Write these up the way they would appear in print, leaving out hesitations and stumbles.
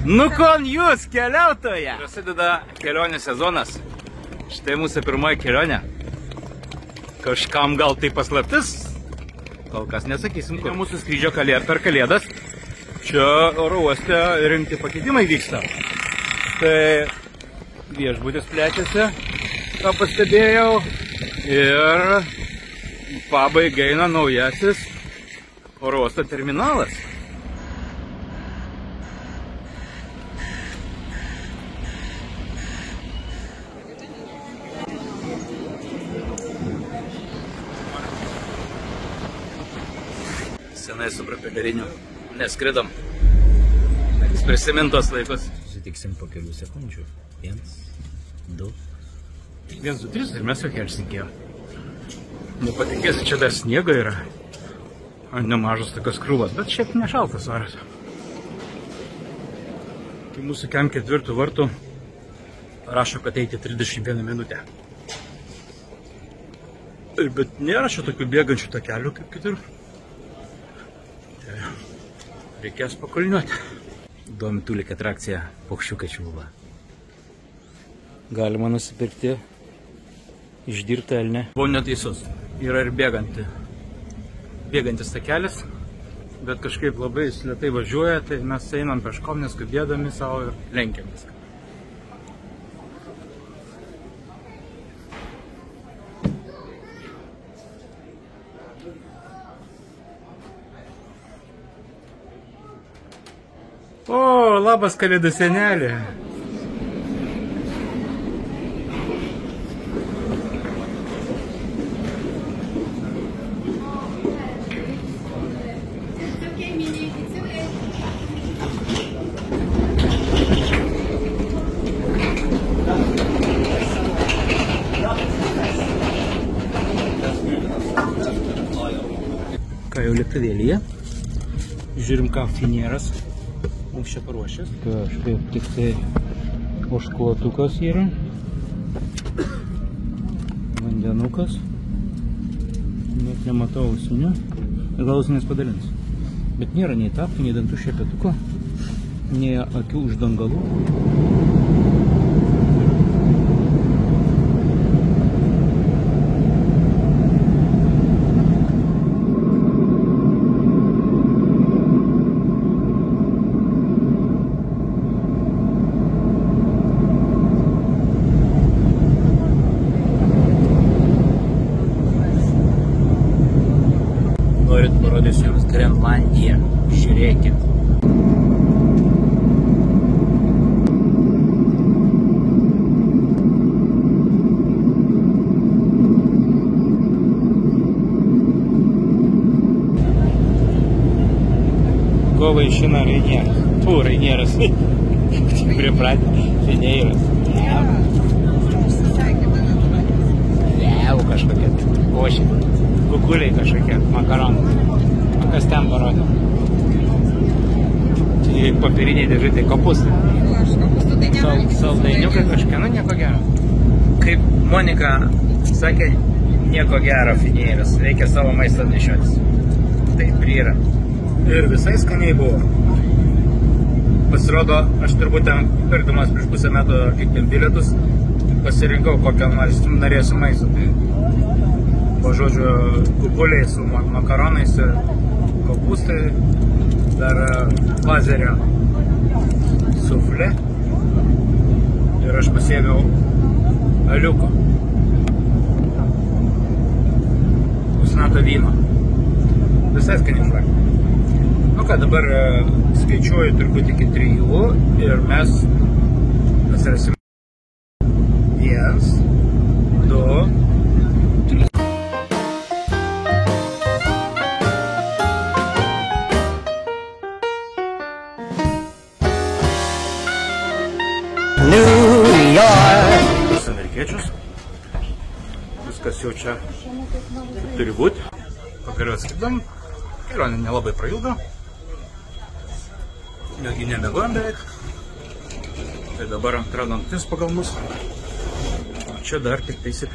Nu kon jūs, keliautoja! Prasideda kelionės sezonas. Štai mūsų pirmoji kelionė. Kažkam gal tai paslaptis? Kol kas nesakysim, kur mūsų skrydžio per kalėdas. Čia oro uoste rimti pakeitimai vyksta. Tai viešbutis plečiasi, ką pastebėjau. Ir pabaigai eina naujasis oro uosto terminalas. Senai su propelleriniu neskridom. Prisimintos laikus. Susitiksim po kelių sekundžių. 1, 2. 1, 2, 3 ir mes jau Helsinkėje. Nepatikėsi, čia dar sniego yra. Nemažas tokios krūvas, bet šiaip nešaltas oras. Kai mūsų kem 4 vartų rašo, kad eiti 31 minutę. Bet nėra čia tokių bėgančių takelių kaip kitur. Reikės pakulniuoti. Įdomi tulik atrakcija paukščiukai čiulba. Galima nusipirkti išdirbtą elnę. Buvau neteisus. Yra ir bėgantis takelis, bet kažkaip labai lėtai važiuoja, tai mes einam peškom, neskubėdami savo ir lenkiam viską. O, labas kalėdų senelė. Ką jau lėktuvėlyje. Žiūrim, ką Finėras mums čia paruošęs. Kažkaip tik tai užklotukas yra. Vandenukas. Net nematau ausinių. Ir gal ausinės padalins. Bet nėra nei taptų, nei dantų šepetuko, nei akių uždangalų. Norit parodysiu jums Grenlandiją. Žiūrėkit. Ko vaišina Rainieras? Rainieras. Pripratė. Finėras. Lėvų kažkokia košė. Kukuliai kažkokie, makaronai. O kas ten parodė? Tai papiriniai dėžutė, kopustai. Saldainiukai kažkokie, nu nieko gero. Kaip Monika sakė, nieko gero Finėras, reikia savo maistą nešiotis. Taip ir yra. Ir visai skaniai buvo. Pasirodo, aš turbūt ten pirkdamas prieš pusę metų kaip ten bilietus, pasirinkau kokią nors norėsiu maistą. Tai po žodžiu, kukuliai su makaronais ir kopustai, dar lazerio suflė ir aš pasėmiau aliuko, pusnato vyno. Visai skaniai švark. Nu ką, dabar skaičiuoju turbūt iki 3 ir mes pasirasim 1, 2, 3. Amerikiečius. Viskas jau čia turi būti. Pagaliau atskridom. Kelionė nelabai prailgo. Netgi nemiegojom beveik. Tai dabar antra naktis pagal mus. O čia dar tik tai 7.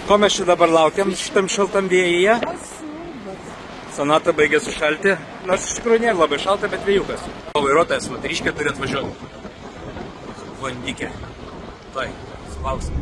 Ko mes čia dabar laukiam šitam šaltam vėjyje? Sonata baigė sušalti, nors iš tikrųjų nėra labai šalta, bet vėjukas. O vairuotojas moteriškė turi atvažiuoti. Vandikė. Tai, spauksim.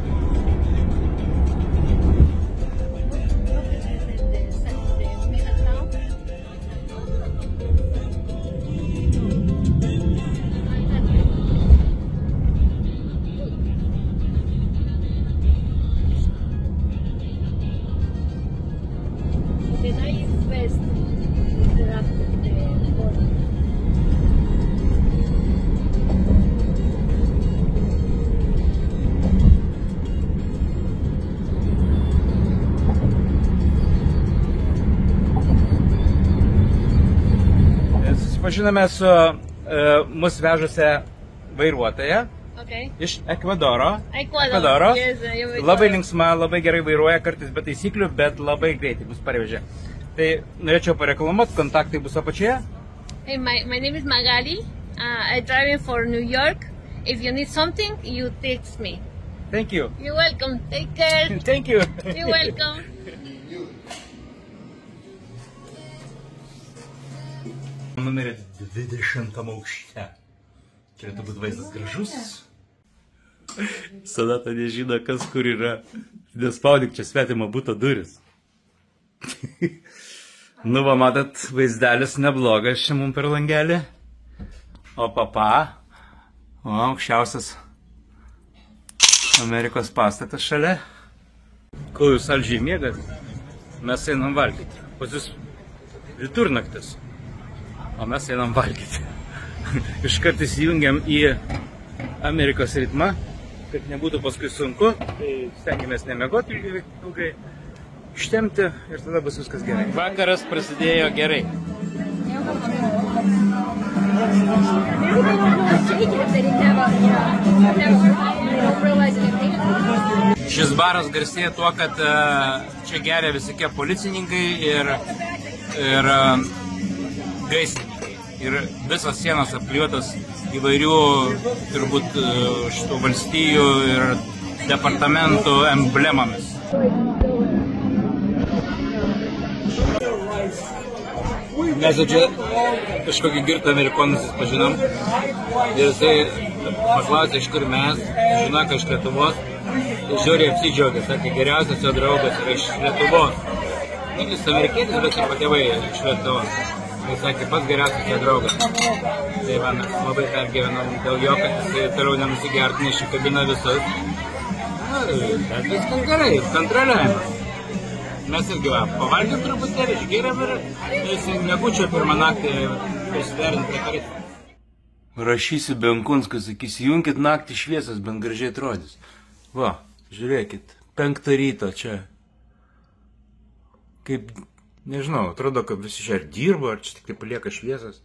Susipažinome su mus vežusią vairuotoją iš Ekvadoro. Yes, Labai linksma, labai gerai vairuoja, kartais be taisyklių, bet labai greitai mus parvežė. Tai norėčiau pareklamuoti, kontaktai bus apačioje. Hey, my name is Magali. I'm driving for New York. If you need something, you text me. Thank you. You're welcome. Take care. Thank you. You're welcome. Numerį 20 aukšte. Turėtų būti vaizdas gražus. Sonata nežino, kas kur yra. Nespaudik čia svetimą buto duris. Nu, va, matot, vaizdelis neblogas čia mums per langelį. O papa, aukščiausias Amerikos pastatas šalia. Kol jūs saldžiai miegat, mes einam valgyti. Pas jūs vidurnaktis, o mes einam valgyti. Iškart įsijungiam į Amerikos ritmą, kad nebūtų paskui sunku. Tai stengiamės nemegoti ilgai, ištemti ir tada bus viskas gerai. Vakaras prasidėjo gerai. Šis baras garsėja tuo, kad čia geria visokie policininkai ir gaisrininkai. Ir visas sienos apklijuotas įvairių, turbūt, šitų valstijų ir departamentų emblemomis. Mes čia kažkokį girtą amerikoną susipažinom ir jisai paklausė, iš kur mes, žino, kad iš Lietuvos, žiūri apsidžiaugė, sakė, geriausias jo draugas yra iš Lietuvos. Jis amerikietis, bet ir patėvai iš Lietuvos. Jis sakė, pats geriausias jo draugas. Tai va, mes labai pergyvenom dėl jo, kad jisai toliau nenusigertų, neišikabina visus. Bet viskas gerai, kontroliuojamas. Mes irgi pavalgėm truputėlį, išgėrėm ir nebūčiau pirmą naktį prisiderinti prie karito. Rašysiu Benkunskui, sakysi, junkit naktį šviesas, bent gražiai atrodys. Va, žiūrėkit, 5 ryto čia. Kaip, nežinau, atrodo, kad visi čia ar dirba, ar čia tik tai palieka šviesas.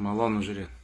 Malonu žiūrėti.